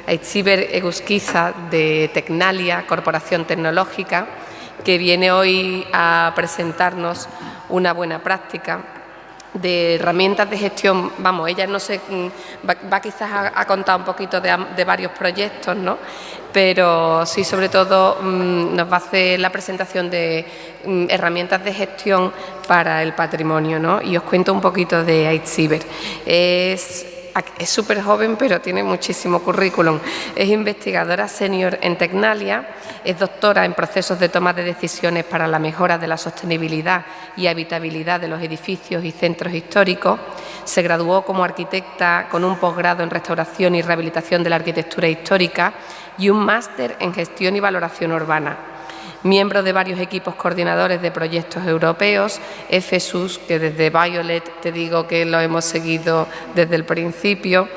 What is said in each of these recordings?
Aitziber Eguzquiza de Tecnalia, Corporación Tecnológica, que viene hoy a presentarnos una buena práctica de herramientas de gestión. Vamos, ella no sé, va quizás a contar un poquito de varios proyectos, ¿no? Pero sí, sobre todo, nos va a hacer la presentación de herramientas de gestión para el patrimonio, ¿no? Y os cuento un poquito de Aitziber. Es súper joven, pero tiene muchísimo currículum. Es investigadora senior en Tecnalia, es doctora en procesos de toma de decisiones para la mejora de la sostenibilidad y habitabilidad de los edificios y centros históricos. Se graduó como arquitecta con un posgrado en restauración y rehabilitación de la arquitectura histórica y un máster en gestión y valoración urbana. Miembro de varios equipos coordinadores de proyectos europeos, EFESUS, que desde Violet te digo que lo hemos seguido desde el principio,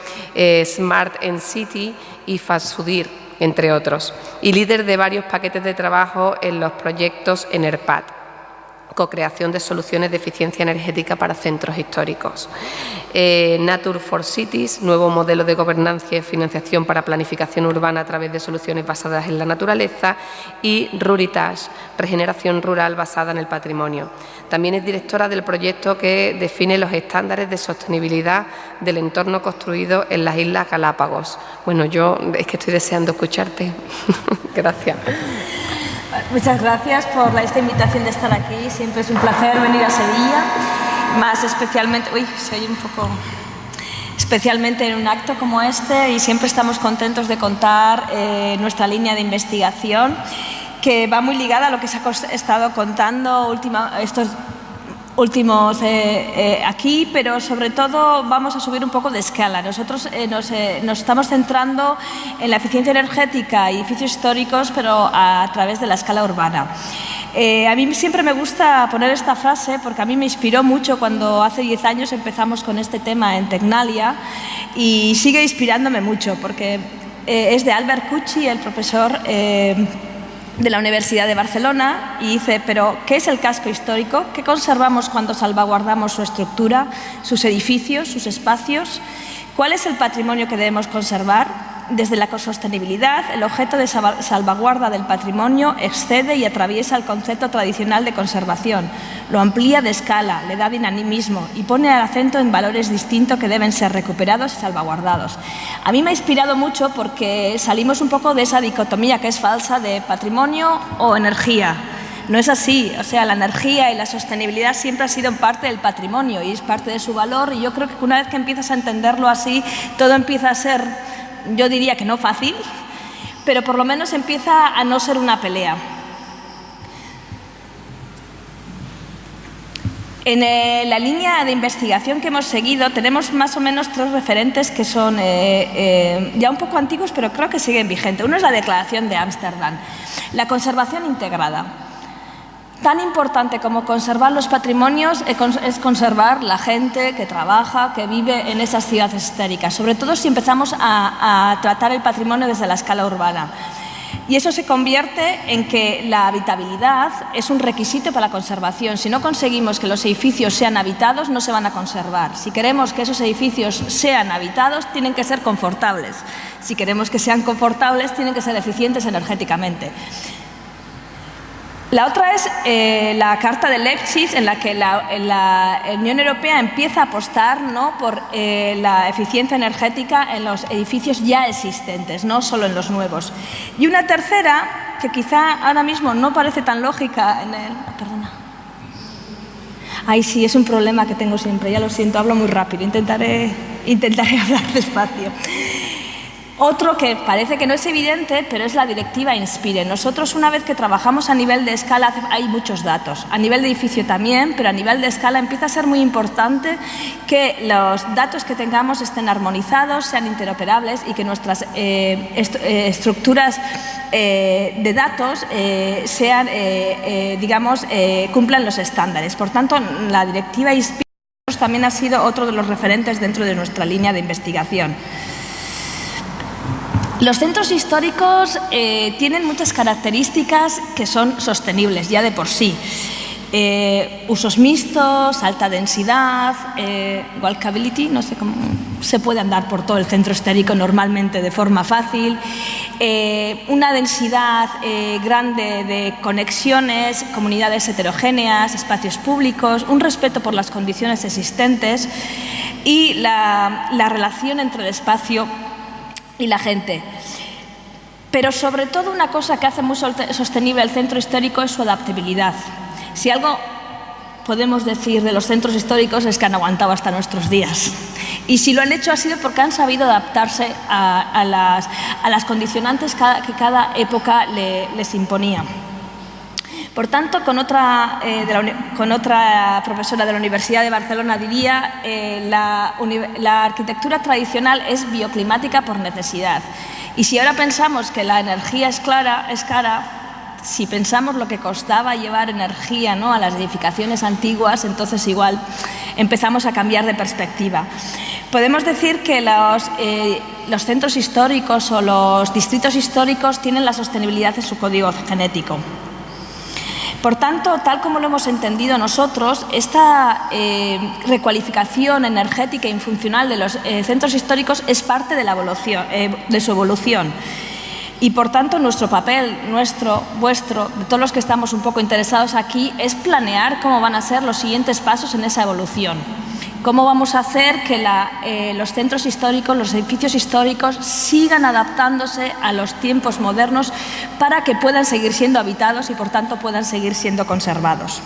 Smart and City y FASUDIR, entre otros, y líder de varios paquetes de trabajo en los proyectos ENERPAD, co-creación de soluciones de eficiencia energética para centros históricos. Nature for Cities, nuevo modelo de gobernanza y financiación para planificación urbana a través de soluciones basadas en la naturaleza, y Ruritage, regeneración rural basada en el patrimonio. También es directora del proyecto que define los estándares de sostenibilidad del entorno construido en las Islas Galápagos. Bueno, yo es que estoy deseando escucharte. Gracias. Muchas gracias por esta invitación de estar aquí. Siempre es un placer venir a Sevilla, más especialmente, especialmente en un acto como este, y siempre estamos contentos de contar nuestra línea de investigación, que va muy ligada a lo que se ha estado contando estos últimos aquí, pero sobre todo vamos a subir un poco de escala. Nosotros nos estamos centrando en la eficiencia energética y edificios históricos, pero a través de la escala urbana. A mí siempre me gusta poner esta frase porque a mí me inspiró mucho cuando hace 10 años empezamos con este tema en Tecnalia, y sigue inspirándome mucho porque es de Albert Cucci, el profesor de la Universidad de Barcelona, y dice: pero ¿qué es el casco histórico? ¿Qué conservamos cuando salvaguardamos su estructura, sus edificios, sus espacios? ¿Cuál es el patrimonio que debemos conservar? Desde la sostenibilidad, el objeto de salvaguarda del patrimonio excede y atraviesa el concepto tradicional de conservación, lo amplía de escala, le da dinamismo y pone el acento en valores distintos que deben ser recuperados y salvaguardados. A mí me ha inspirado mucho porque salimos un poco de esa dicotomía que es falsa de patrimonio o energía. No es así, o sea, la energía y la sostenibilidad siempre ha sido parte del patrimonio y es parte de su valor, y yo creo que una vez que empiezas a entenderlo así, todo empieza a ser, yo diría que no fácil, pero por lo menos empieza a no ser una pelea. En la línea de investigación que hemos seguido tenemos más o menos 3 referentes que son ya un poco antiguos, pero creo que siguen vigentes. Uno es la Declaración de Ámsterdam, la conservación integrada. Tan importante como conservar los patrimonios es conservar la gente que trabaja, que vive en esas ciudades históricas, sobre todo si empezamos a tratar el patrimonio desde la escala urbana. Y eso se convierte en que la habitabilidad es un requisito para la conservación. Si no conseguimos que los edificios sean habitados, no se van a conservar. Si queremos que esos edificios sean habitados, tienen que ser confortables. Si queremos que sean confortables, tienen que ser eficientes energéticamente. La otra es la Carta de Leipzig, en la que la Unión Europea empieza a apostar, ¿no?, por la eficiencia energética en los edificios ya existentes, no solo en los nuevos. Y una tercera, que quizá ahora mismo no parece tan lógica en el... Perdona. Ay, sí, es un problema que tengo siempre, ya lo siento, hablo muy rápido, intentaré hablar despacio. Otro que parece que no es evidente, pero es la directiva INSPIRE. Nosotros, una vez que trabajamos a nivel de escala, hay muchos datos. A nivel de edificio también, pero a nivel de escala empieza a ser muy importante que los datos que tengamos estén armonizados, sean interoperables y que nuestras estructuras de datos sean, cumplan los estándares. Por tanto, la directiva INSPIRE también ha sido otro de los referentes dentro de nuestra línea de investigación. Los centros históricos tienen muchas características que son sostenibles ya de por sí. Usos mixtos, alta densidad, walkability, no sé cómo se puede andar por todo el centro histórico normalmente de forma fácil, una densidad grande de conexiones, comunidades heterogéneas, espacios públicos, un respeto por las condiciones existentes y la relación entre el espacio y la gente. Pero sobre todo una cosa que hace muy sostenible el centro histórico es su adaptabilidad. Si algo podemos decir de los centros históricos es que han aguantado hasta nuestros días. Y si lo han hecho ha sido porque han sabido adaptarse a las condicionantes que cada época les imponía. Por tanto, con otra profesora de la Universidad de Barcelona diría la arquitectura tradicional es bioclimática por necesidad. Y si ahora pensamos que la energía es cara, si pensamos lo que costaba llevar energía, ¿no?, a las edificaciones antiguas, entonces igual empezamos a cambiar de perspectiva. Podemos decir que los centros históricos o los distritos históricos tienen la sostenibilidad en su código genético. Por tanto, tal como lo hemos entendido nosotros, esta recualificación energética y funcional de los centros históricos es parte de de su evolución. Y por tanto, nuestro papel, vuestro, de todos los que estamos un poco interesados aquí, es planear cómo van a ser los siguientes pasos en esa evolución. Cómo vamos a hacer que los centros históricos, los edificios históricos sigan adaptándose a los tiempos modernos para que puedan seguir siendo habitados y por tanto puedan seguir siendo conservados.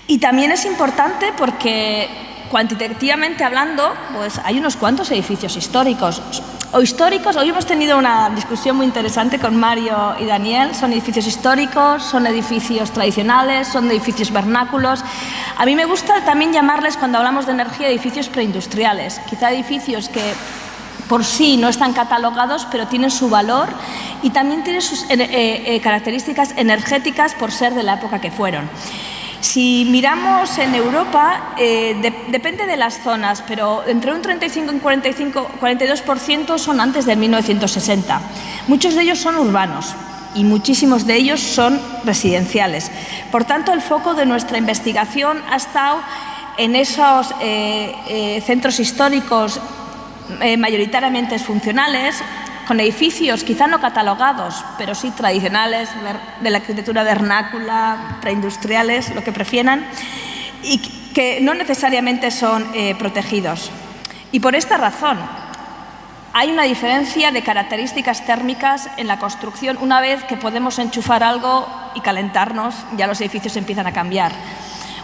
Y también es importante porque cuantitativamente hablando, pues hay unos cuantos edificios históricos. Hoy hemos tenido una discusión muy interesante con Mario y Daniel. Son edificios históricos, son edificios tradicionales, son edificios vernáculos. A mí me gusta también llamarles, cuando hablamos de energía, edificios preindustriales. Quizá edificios que por sí no están catalogados, pero tienen su valor y también tienen sus características energéticas por ser de la época que fueron. Si miramos en Europa, depende de las zonas, pero entre un 35 y un 42% son antes de 1960. Muchos de ellos son urbanos y muchísimos de ellos son residenciales. Por tanto, el foco de nuestra investigación ha estado en esos centros históricos mayoritariamente funcionales, con edificios quizá no catalogados, pero sí tradicionales, de la arquitectura vernácula, preindustriales, lo que prefieran, y que no necesariamente son protegidos. Y por esta razón, hay una diferencia de características térmicas en la construcción. Una vez que podemos enchufar algo y calentarnos, ya los edificios empiezan a cambiar.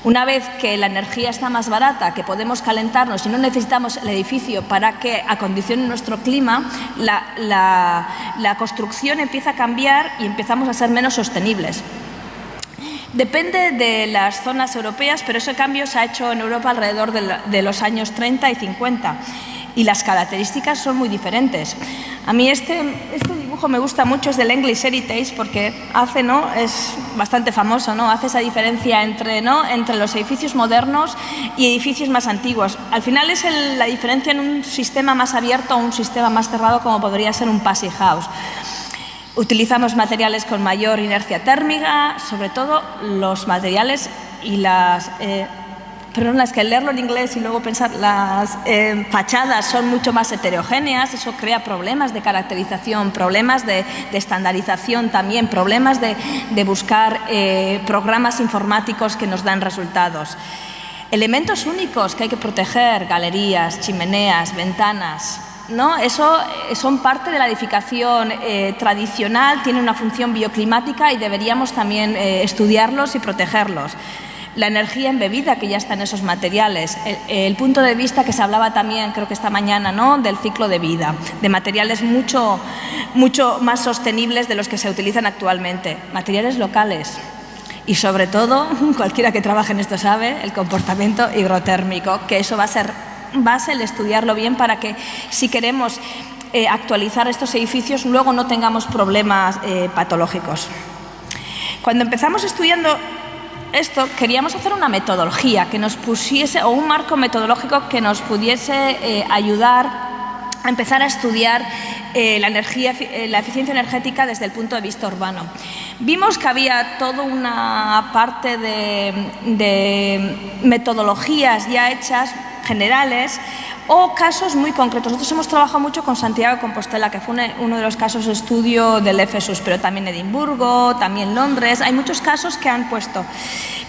Una vez que la energía está más barata, que podemos calentarnos y no necesitamos el edificio para que acondicione nuestro clima, la construcción empieza a cambiar y empezamos a ser menos sostenibles. Depende de las zonas europeas, pero ese cambio se ha hecho en Europa alrededor de los años 30 y 50 y las características son muy diferentes. A mí este dibujo me gusta mucho, es del English Heritage, porque es bastante famoso, ¿no? Hace esa diferencia entre los edificios modernos y edificios más antiguos. Al final es la diferencia en un sistema más abierto o un sistema más cerrado, como podría ser un passive house. Utilizamos materiales con mayor inercia térmica, sobre todo los materiales y las es que leerlo en inglés y luego pensar, las fachadas son mucho más heterogéneas, eso crea problemas de caracterización, problemas de estandarización también, problemas de buscar programas informáticos que nos dan resultados. Elementos únicos que hay que proteger, galerías, chimeneas, ventanas, ¿no? Eso son parte de la edificación tradicional, tienen una función bioclimática y deberíamos también estudiarlos y protegerlos. La energía embebida que ya está en esos materiales, el punto de vista que se hablaba también, creo que esta mañana, ¿no?, del ciclo de vida, de materiales mucho más sostenibles de los que se utilizan actualmente, materiales locales y sobre todo, cualquiera que trabaje en esto sabe, el comportamiento higrotérmico, que eso va a ser base el estudiarlo bien para que si queremos actualizar estos edificios luego no tengamos problemas patológicos. Cuando empezamos estudiando esto, queríamos hacer una metodología que nos pusiese, o un marco metodológico que nos pudiese ayudar empezar a estudiar la eficiencia energética desde el punto de vista urbano. Vimos que había toda una parte de metodologías ya hechas, generales, o casos muy concretos. Nosotros hemos trabajado mucho con Santiago de Compostela, que fue uno de los casos de estudio del EFESUS, pero también Edimburgo, también Londres. Hay muchos casos que han puesto.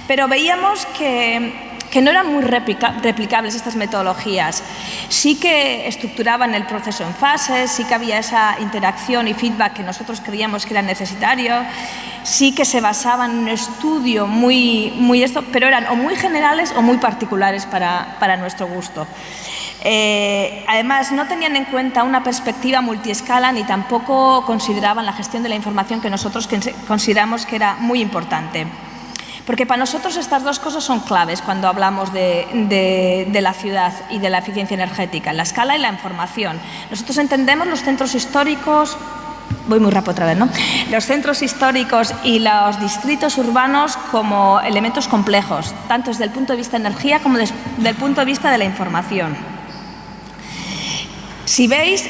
Pero veíamos que no eran muy replicables estas metodologías. Sí que estructuraban el proceso en fases, sí que había esa interacción y feedback que nosotros creíamos que era necesario, sí que se basaban en un estudio pero eran o muy generales o muy particulares para nuestro gusto. Además, no tenían en cuenta una perspectiva multiescala ni tampoco consideraban la gestión de la información que nosotros consideramos que era muy importante. Porque para nosotros estas dos cosas son claves cuando hablamos de la ciudad y de la eficiencia energética, la escala y la información. Nosotros entendemos los centros históricos, voy muy rápido otra vez, ¿no? Los centros históricos y los distritos urbanos como elementos complejos, tanto desde el punto de vista de energía como desde el punto de vista de la información. Si veis,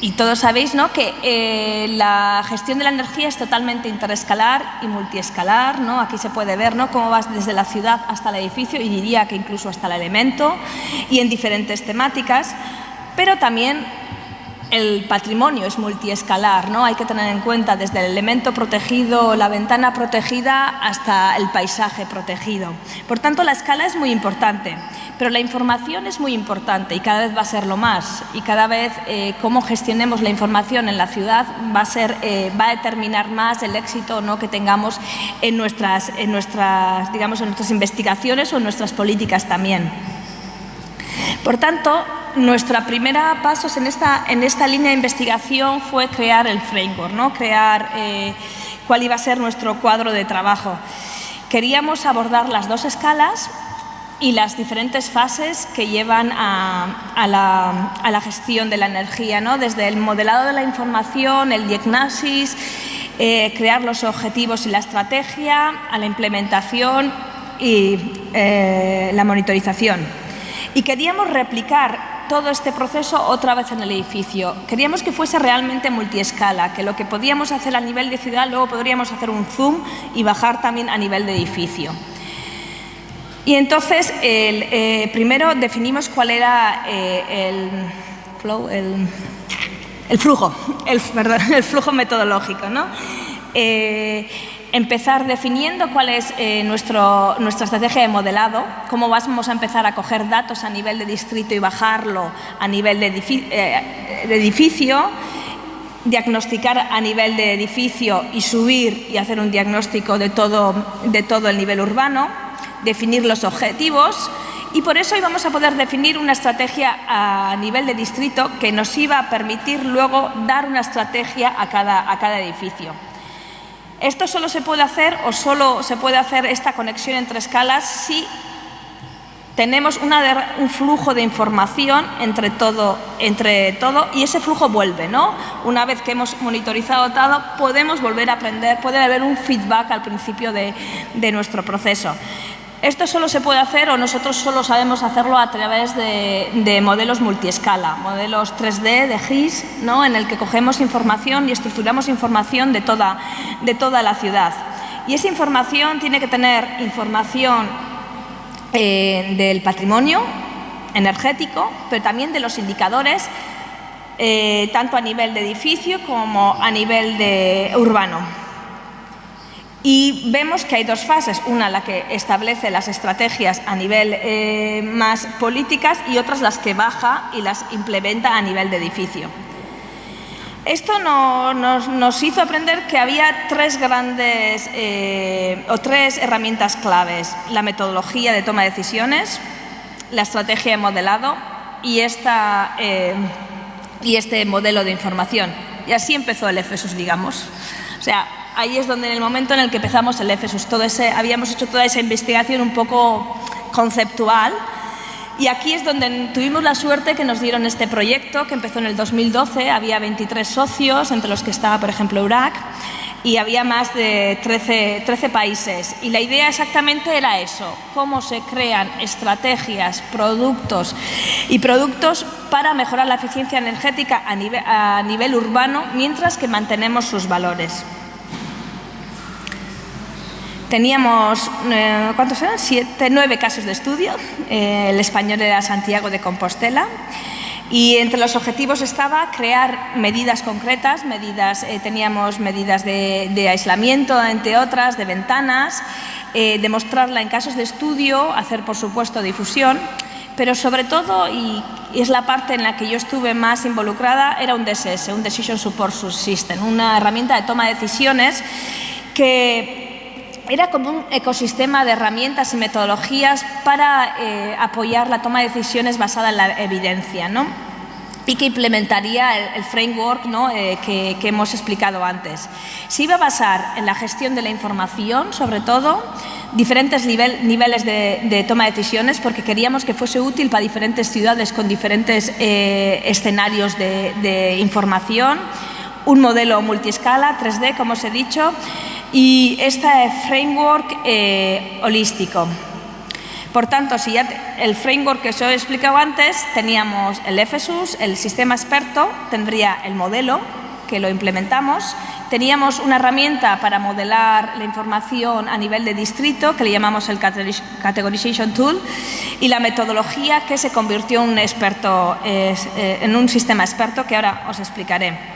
y todos sabéis, ¿no?, que la gestión de la energía es totalmente interescalar y multiescalar, ¿no? Aquí se puede ver, ¿no?, cómo vas desde la ciudad hasta el edificio y diría que incluso hasta el elemento y en diferentes temáticas, pero también el patrimonio es multiescalar, ¿no? Hay que tener en cuenta desde el elemento protegido, la ventana protegida, hasta el paisaje protegido. Por tanto, la escala es muy importante, pero la información es muy importante y cada vez va a serlo más. Y cada vez cómo gestionemos la información en la ciudad va a determinar más el éxito o no que tengamos en nuestras investigaciones o en nuestras políticas también. Por tanto, nuestro primer paso en esta línea de investigación fue crear el framework, ¿no? Crear cuál iba a ser nuestro cuadro de trabajo. Queríamos abordar las dos escalas y las diferentes fases que llevan a la gestión de la energía, ¿no? Desde el modelado de la información, el diagnosis, crear los objetivos y la estrategia, a la implementación y la monitorización. Y queríamos replicar todo este proceso otra vez en el edificio. Queríamos que fuese realmente multiescala, que lo que podíamos hacer a nivel de ciudad luego podríamos hacer un zoom y bajar también a nivel de edificio. Y entonces, primero definimos cuál era el flujo metodológico, ¿no? Empezar definiendo cuál es nuestra estrategia de modelado, cómo vamos a empezar a coger datos a nivel de distrito y bajarlo a nivel de edificio, diagnosticar a nivel de edificio y subir y hacer un diagnóstico de todo el nivel urbano, definir los objetivos y por eso íbamos a poder definir una estrategia a nivel de distrito que nos iba a permitir luego dar una estrategia a cada edificio. Esto solo se puede hacer o solo se puede hacer esta conexión entre escalas si tenemos un flujo de información entre todo y ese flujo vuelve, ¿no? Una vez que hemos monitorizado todo, podemos volver a aprender, puede haber un feedback al principio de nuestro proceso. Esto solo se puede hacer o nosotros solo sabemos hacerlo a través de modelos multiescala, modelos 3D de GIS, ¿no? En el que cogemos información y estructuramos información de toda la ciudad. Y esa información tiene que tener información del patrimonio energético, pero también de los indicadores, tanto a nivel de edificio como a nivel urbano. Y vemos que hay dos fases, una la que establece las estrategias a nivel más políticas y otras las que baja y las implementa a nivel de edificio. Esto nos hizo aprender que había tres herramientas claves: la metodología de toma de decisiones, la estrategia de modelado y este modelo de información. Y así empezó el EFESUS, digamos. O sea, ahí es donde en el momento en el que empezamos el EFESUS, habíamos hecho toda esa investigación un poco conceptual y aquí es donde tuvimos la suerte que nos dieron este proyecto que empezó en el 2012, había 23 socios, entre los que estaba, por ejemplo, EURAC, y había más de 13 países. Y la idea exactamente era eso, cómo se crean estrategias, productos para mejorar la eficiencia energética a nivel urbano, mientras que mantenemos sus valores. Teníamos, ¿cuántos eran? 9 casos de estudio. El español era Santiago de Compostela. Y entre los objetivos estaba crear medidas concretas, teníamos medidas de aislamiento, entre otras, de ventanas, demostrarla en casos de estudio, hacer, por supuesto, difusión, pero sobre todo, y es la parte en la que yo estuve más involucrada, era un DSS, un Decision Support System, una herramienta de toma de decisiones que era como un ecosistema de herramientas y metodologías para apoyar la toma de decisiones basada en la evidencia, ¿no? Y que implementaría el framework, ¿no? que hemos explicado antes. Se iba a basar en la gestión de la información, sobre todo, diferentes niveles de toma de decisiones, porque queríamos que fuese útil para diferentes ciudades con diferentes escenarios de información, un modelo multiescala, 3D, como os he dicho, y este framework holístico. Por tanto, si ya el framework que os he explicado antes, teníamos el EFESUS, el sistema experto, tendría el modelo, que lo implementamos, teníamos una herramienta para modelar la información a nivel de distrito, que le llamamos el Categorization Tool, y la metodología que se convirtió en un sistema experto, que ahora os explicaré.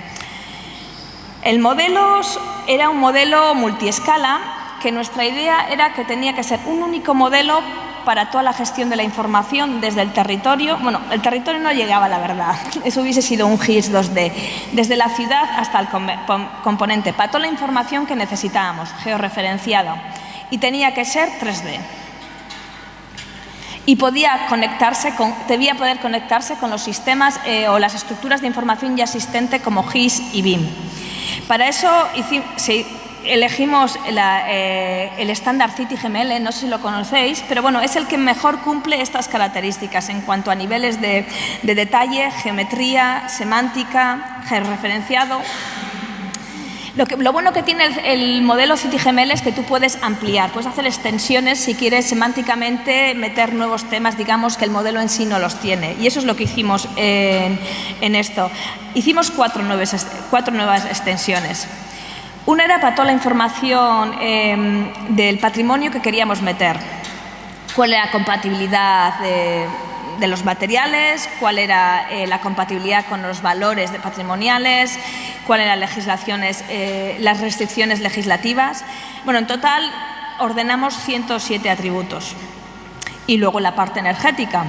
El modelo era un modelo multiescala, que nuestra idea era que tenía que ser un único modelo para toda la gestión de la información desde el territorio. Bueno, el territorio no llegaba, la verdad, eso hubiese sido un GIS 2D, desde la ciudad hasta el componente, para toda la información que necesitábamos, georreferenciada, y tenía que ser 3D. Y debía poder conectarse con los sistemas o las estructuras de información ya existentes como GIS y BIM. Para eso elegimos el estándar CityGML, no sé si lo conocéis, pero bueno, es el que mejor cumple estas características en cuanto a niveles de detalle, geometría, semántica, georreferenciado. Lo bueno que tiene el modelo CityGML es que tú puedes ampliar, puedes hacer extensiones si quieres semánticamente meter nuevos temas, digamos, que el modelo en sí no los tiene. Y eso es lo que hicimos en esto. Hicimos 4 nuevas extensiones. Una era para toda la información del patrimonio que queríamos meter. Cuál era la compatibilidad de los materiales, cuál era la compatibilidad con los valores patrimoniales, cuáles eran las restricciones legislativas. Bueno, en total ordenamos 107 atributos. Y luego la parte energética.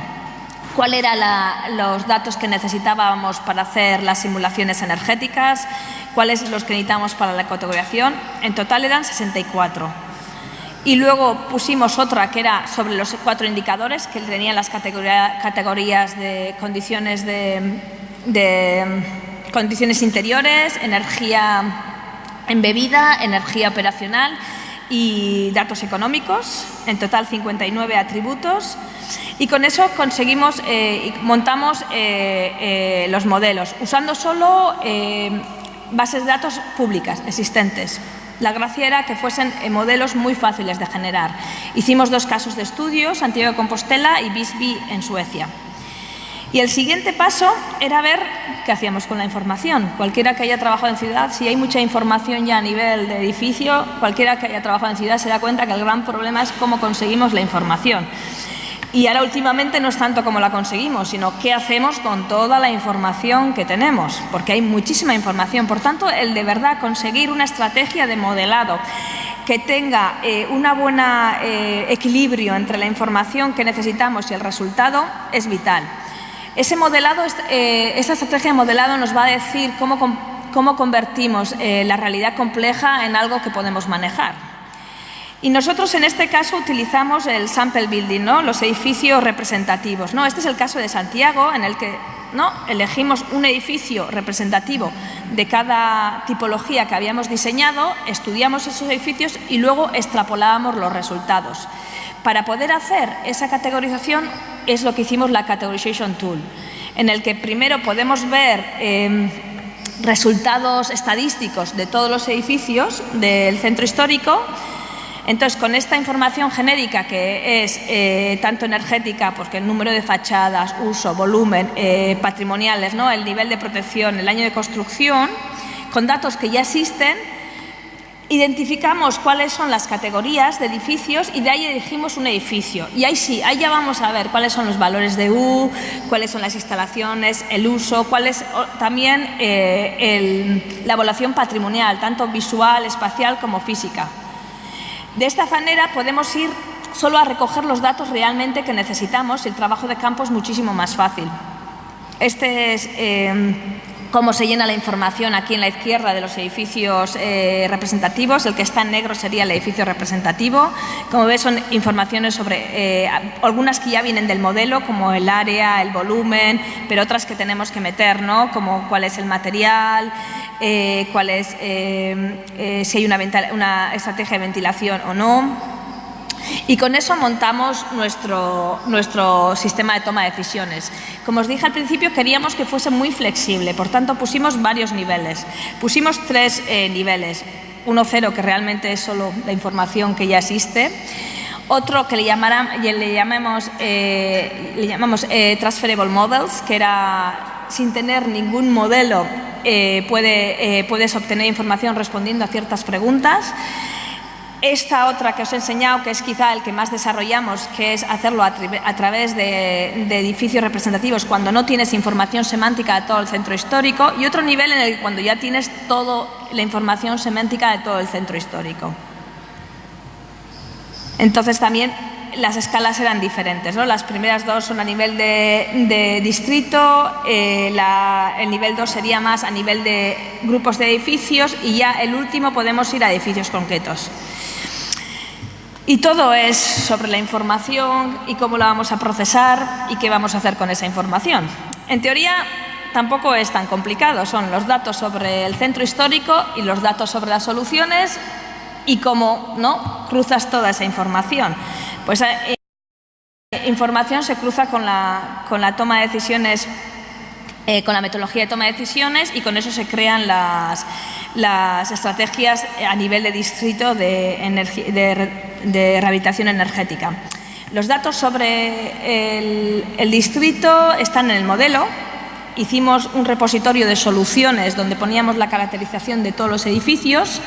¿Cuáles eran los datos que necesitábamos para hacer las simulaciones energéticas? ¿Cuáles los que necesitamos para la categorización? En total eran 64. Y luego pusimos otra que era sobre los 4 indicadores que tenían las categorías de condiciones condiciones interiores, energía embebida, energía operacional y datos económicos. En total 59 atributos. Y con eso conseguimos montamos los modelos, usando solo bases de datos públicas existentes. La gracia era que fuesen modelos muy fáciles de generar. Hicimos 2 casos de estudio, Santiago de Compostela y Visby en Suecia. Y el siguiente paso era ver qué hacíamos con la información. Cualquiera que haya trabajado en ciudad, si hay mucha información ya a nivel de edificio, cualquiera que haya trabajado en ciudad se da cuenta que el gran problema es cómo conseguimos la información. Y ahora últimamente no es tanto cómo la conseguimos, sino qué hacemos con toda la información que tenemos, porque hay muchísima información. Por tanto, el de verdad conseguir una estrategia de modelado que tenga un buen equilibrio entre la información que necesitamos y el resultado es vital. Ese modelado, esa estrategia de modelado nos va a decir cómo convertimos la realidad compleja en algo que podemos manejar. Y nosotros en este caso utilizamos el sample building, ¿no? Los edificios representativos, ¿no? Este es el caso de Santiago, en el que elegimos un edificio representativo de cada tipología que habíamos diseñado, estudiamos esos edificios y luego extrapolábamos los resultados. Para poder hacer esa categorización es lo que hicimos la Categorization Tool, en el que primero podemos ver resultados estadísticos de todos los edificios del centro histórico. Entonces, con esta información genérica que es tanto energética, porque el número de fachadas, uso, volumen, patrimoniales, ¿no?, el nivel de protección, el año de construcción, con datos que ya existen, identificamos cuáles son las categorías de edificios y de ahí elegimos un edificio. Y ahí sí, ahí ya vamos a ver cuáles son los valores de U, cuáles son las instalaciones, el uso, cuál es también la evaluación patrimonial, tanto visual, espacial como física. De esta manera podemos ir solo a recoger los datos realmente que necesitamos y el trabajo de campo es muchísimo más fácil. Este es cómo se llena la información aquí en la izquierda de los edificios representativos. El que está en negro sería el edificio representativo. Como ves, son informaciones sobre algunas que ya vienen del modelo, como el área, el volumen, pero otras que tenemos que meter, ¿no?, como cuál es el material, cuál es, si hay una estrategia de ventilación o no. Y con eso montamos nuestro sistema de toma de decisiones. Como os dije al principio, queríamos que fuese muy flexible, por tanto pusimos varios niveles. Pusimos 3 niveles. 1.0, que realmente es solo la información que ya existe. Otro que le llamamos Transferable Models, que era sin tener ningún modelo, puedes obtener información respondiendo a ciertas preguntas. Esta otra que os he enseñado, que es quizá el que más desarrollamos, que es hacerlo a través de edificios representativos cuando no tienes información semántica de todo el centro histórico, y otro nivel en el que cuando ya tienes toda la información semántica de todo el centro histórico. Entonces también las escalas eran diferentes, ¿no? Las primeras 2 son a nivel de distrito, el nivel 2 sería más a nivel de grupos de edificios y ya el último podemos ir a edificios concretos. Y todo es sobre la información y cómo la vamos a procesar y qué vamos a hacer con esa información. En teoría tampoco es tan complicado, son los datos sobre el centro histórico y los datos sobre las soluciones y cómo, ¿no?, cruzas toda esa información. Pues información se cruza con la toma de decisiones, con la metodología de toma de decisiones, y con eso se crean las estrategias a nivel de distrito de rehabilitación energética. Los datos sobre el distrito están en el modelo. Hicimos un repositorio de soluciones donde poníamos la caracterización de todos los edificios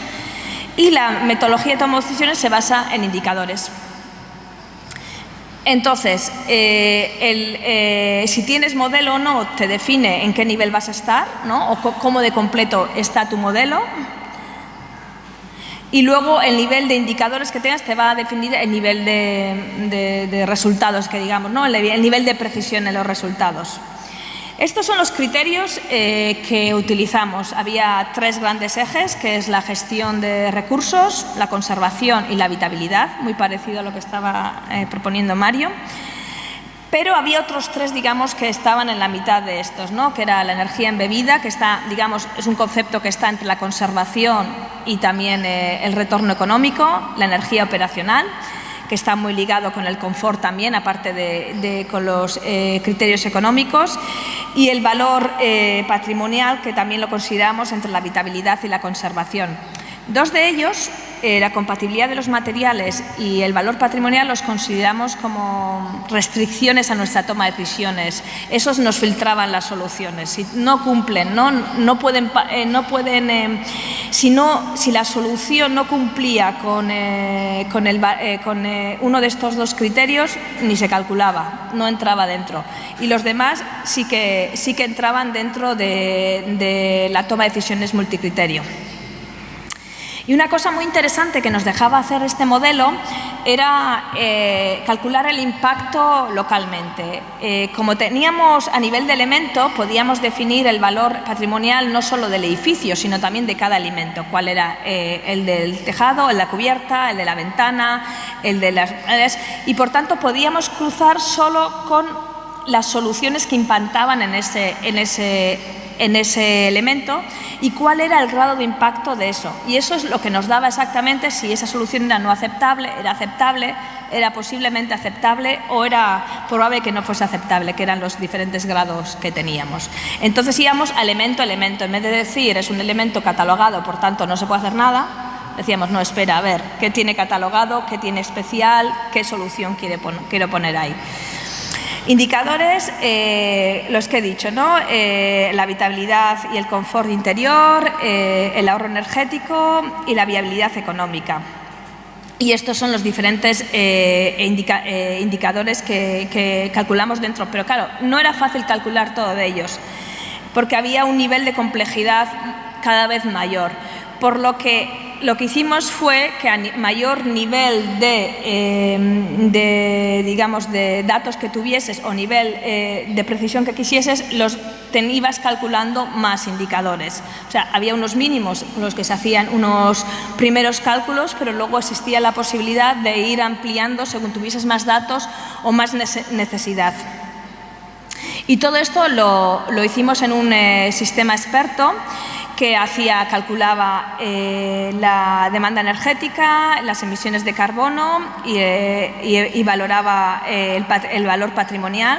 y la metodología de toma de decisiones se basa en indicadores. Entonces, si tienes modelo o no, te define en qué nivel vas a estar, ¿no?, o cómo de completo está tu modelo. Y luego el nivel de indicadores que tengas te va a definir el nivel de resultados, que digamos, ¿no?, el nivel de precisión en los resultados. Estos son los criterios que utilizamos. Había 3 grandes ejes, que es la gestión de recursos, la conservación y la habitabilidad, muy parecido a lo que estaba proponiendo Mario. Pero había otros 3, digamos, que estaban en la mitad de estos, ¿no?, que era la energía embebida, que está, digamos, es un concepto que está entre la conservación y también el retorno económico, la energía operacional, que está muy ligado con el confort también, aparte con los criterios económicos, y el valor patrimonial, que también lo consideramos entre la habitabilidad y la conservación. 2 de ellos, la compatibilidad de los materiales y el valor patrimonial, los consideramos como restricciones a nuestra toma de decisiones. Esos nos filtraban las soluciones. Si no cumplen, no pueden si la solución no cumplía con uno de estos 2 criterios, ni se calculaba, no entraba dentro. Y los demás sí que entraban dentro de la toma de decisiones multicriterio. Y una cosa muy interesante que nos dejaba hacer este modelo era calcular el impacto localmente. Como teníamos a nivel de elemento, podíamos definir el valor patrimonial no solo del edificio, sino también de cada elemento. Cuál era el del tejado, el de la cubierta, el de la ventana, el de las paredes. Y por tanto podíamos cruzar solo con las soluciones que impactaban en ese elemento y cuál era el grado de impacto de eso. Y eso es lo que nos daba exactamente si esa solución era no aceptable, era aceptable era posiblemente aceptable o era probable que no fuese aceptable, que eran los diferentes grados que teníamos. Entonces íbamos a elemento a elemento. En vez de decir es un elemento catalogado, por tanto no se puede hacer nada, decíamos, no, espera, a ver, ¿qué tiene catalogado? ¿Qué tiene especial? ¿Qué solución quiero poner ahí? Indicadores, los que he dicho, ¿no? La habitabilidad y el confort interior, el ahorro energético y la viabilidad económica. Y estos son los diferentes indicadores que calculamos dentro. Pero claro, no era fácil calcular todo de ellos, porque había un nivel de complejidad cada vez mayor. Por lo que hicimos fue que a mayor nivel de datos que tuvieses o nivel de precisión que quisieses, ibas calculando más indicadores. O sea, había unos mínimos con los que se hacían unos primeros cálculos, pero luego existía la posibilidad de ir ampliando según tuvieses más datos o más necesidad. Y todo esto lo hicimos en un sistema experto que calculaba la demanda energética, las emisiones de carbono y valoraba el valor patrimonial.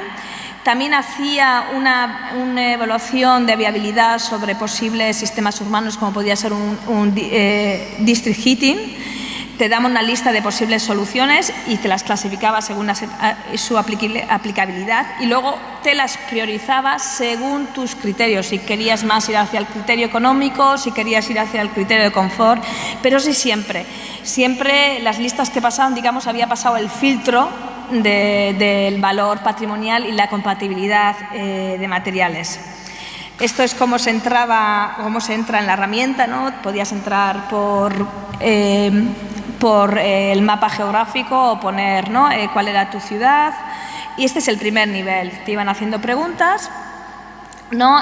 También hacía una evaluación de viabilidad sobre posibles sistemas urbanos, como podía ser un district heating. Te daba una lista de posibles soluciones y te las clasificaba según su aplicabilidad, y luego te las priorizaba según tus criterios, si querías más ir hacia el criterio económico, si querías ir hacia el criterio de confort, pero sí siempre las listas que pasaban, digamos, había pasado el filtro del valor patrimonial y la compatibilidad de materiales. Esto es cómo se entra en la herramienta, ¿no? Podías entrar por el mapa geográfico o poner, ¿no? Cuál era tu ciudad, y este es el primer nivel. Te iban haciendo preguntas, ¿no?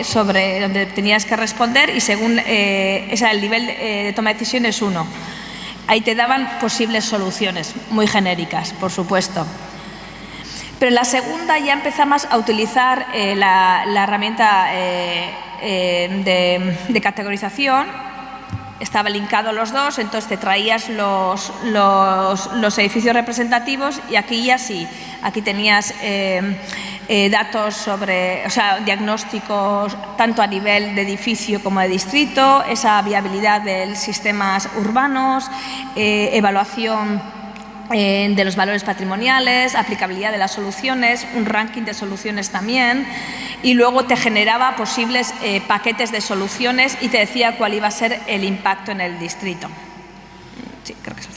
Sobre donde tenías que responder, y según ese era el nivel de toma de decisiones 1. Ahí te daban posibles soluciones, muy genéricas, por supuesto. Pero en la segunda ya empezamos a utilizar la herramienta de categorización. Estaba linkado los dos, entonces te traías los edificios representativos, y aquí ya sí, aquí tenías datos sobre, o sea, diagnósticos tanto a nivel de edificio como de distrito, esa viabilidad de sistemas urbanos, evaluación de los valores patrimoniales, aplicabilidad de las soluciones, un ranking de soluciones también, y luego te generaba posibles paquetes de soluciones y te decía cuál iba a ser el impacto en el distrito. Sí, creo que es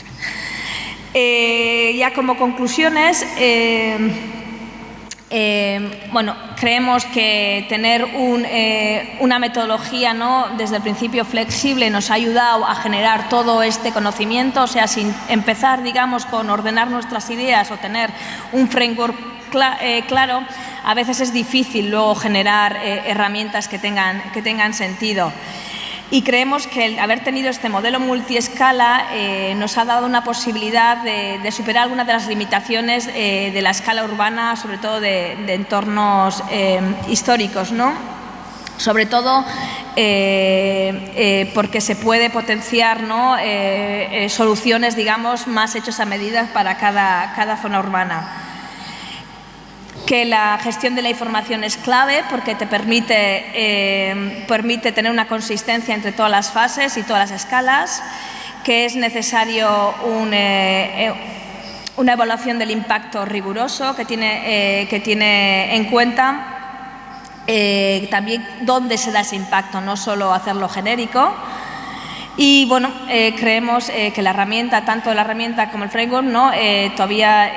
ya como conclusiones, bueno, creemos que tener una metodología, ¿no?, desde el principio flexible nos ha ayudado a generar todo este conocimiento. O sea, sin empezar, digamos, con ordenar nuestras ideas o tener un framework claro, a veces es difícil luego generar herramientas que tengan sentido. Y creemos que el haber tenido este modelo multiescala nos ha dado una posibilidad de superar algunas de las limitaciones de la escala urbana, sobre todo de entornos históricos, ¿no? Sobre todo porque se puede potenciar, ¿no?, soluciones, digamos, más hechas a medida para cada zona urbana. Que la gestión de la información es clave porque te permite tener una consistencia entre todas las fases y todas las escalas, que es necesario una evaluación del impacto riguroso que tiene en cuenta también dónde se da ese impacto, no solo hacerlo genérico. Y bueno, creemos que la herramienta, tanto la herramienta como el framework, ¿no?, todavía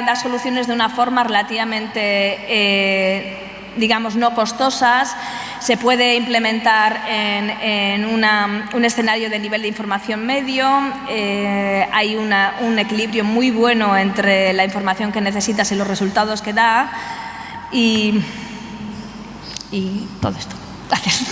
da soluciones de una forma relativamente, digamos, no costosas. Se puede implementar en un escenario de nivel de información medio. Hay un equilibrio muy bueno entre la información que necesitas y los resultados que da. Y todo esto. Gracias.